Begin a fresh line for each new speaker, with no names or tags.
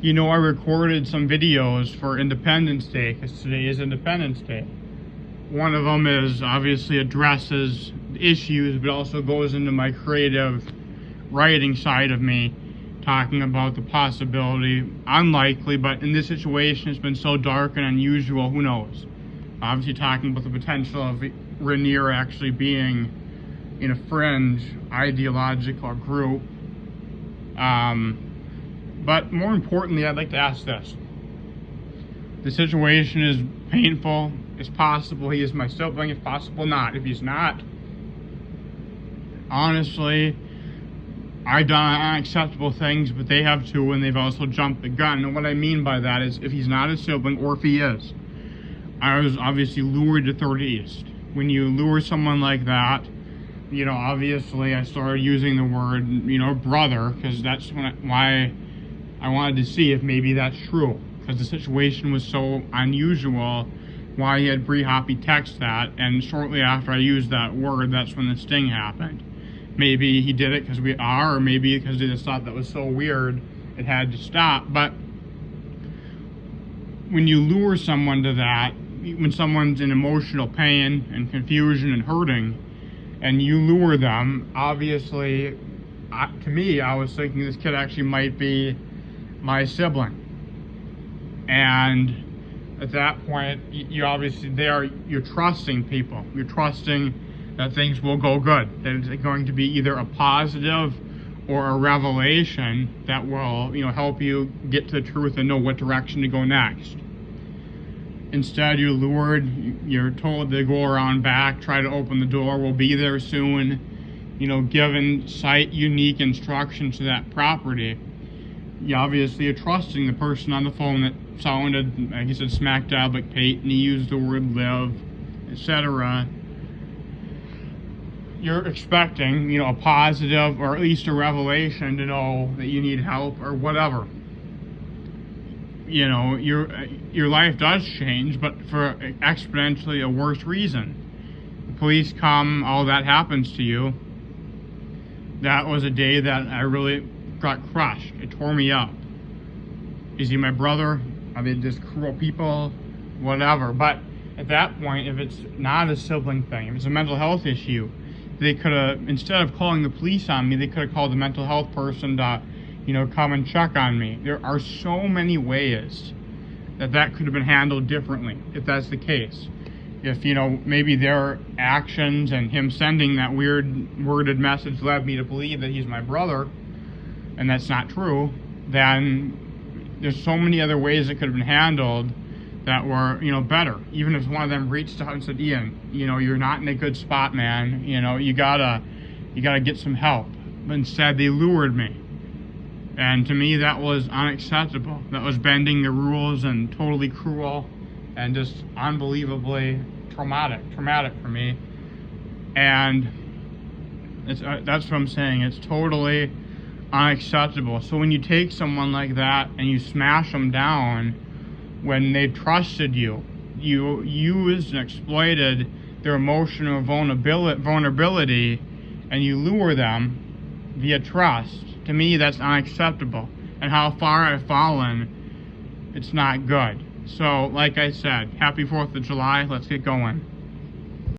I recorded some videos for Independence Day, because today is Independence Day. One of them is obviously addresses issues, but also goes into my creative writing side of me, talking about the possibility, unlikely, but in this situation it's been so dark and unusual, who knows? Obviously talking about the potential of Rainier actually being in a fringe ideological group. But more importantly, I'd like to ask this. The situation is painful. It's possible he is my sibling. It's possible not. If he's not, honestly, I've done unacceptable things, but they have too, and they've also jumped the gun. And what I mean by that is, if he's not a sibling, or if he is, I was obviously lured to Third East. When you lure someone like that, obviously I started using the word, brother, because that's why I wanted to see if maybe that's true. Because the situation was so unusual, why he had Bree Hoppy text that, and shortly after I used that word, that's when the sting happened. Maybe he did it because we are, or maybe because they just thought that was so weird, it had to stop. But when you lure someone to that, when someone's in emotional pain and confusion and hurting, and you lure them, obviously, to me, I was thinking this kid actually might be my sibling. And at that point, you're trusting people. You're trusting that things will go good. That it's going to be either a positive or a revelation that will, help you get to the truth and know what direction to go next. Instead, you're lured, you're told to go around back, try to open the door, we'll be there soon, given site-unique instructions to that property. You obviously are trusting the person on the phone that sounded, like he said, smack dab like Peyton, he used the word live, etc. You're expecting, a positive or at least a revelation to know that you need help or whatever. Your life does change, but for exponentially a worse reason. The police come, all that happens to you. That was a day that I really got crushed. It tore me up. Is he my brother? Are they just cruel people? Whatever. But at that point, if it's not a sibling thing, if it's a mental health issue, they could have, instead of calling the police on me, they could have called the mental health person to come and check on me. There are so many ways that could have been handled differently, if that's the case. If, maybe their actions and him sending that weird worded message led me to believe that he's my brother, and that's not true, then there's so many other ways it could have been handled that were, better. Even if one of them reached out and said, Ian, you're not in a good spot, man. You gotta get some help. But instead, they lured me. And to me, that was unacceptable. That was bending the rules and totally cruel and just unbelievably traumatic for me. And that's what I'm saying. It's totally unacceptable. So when you take someone like that and you smash them down when they trusted you, you used and exploited their emotional vulnerability, and you lure them via trust. To me, that's unacceptable. And how far I've fallen, it's not good. So, like I said, happy 4th of July. Let's get going.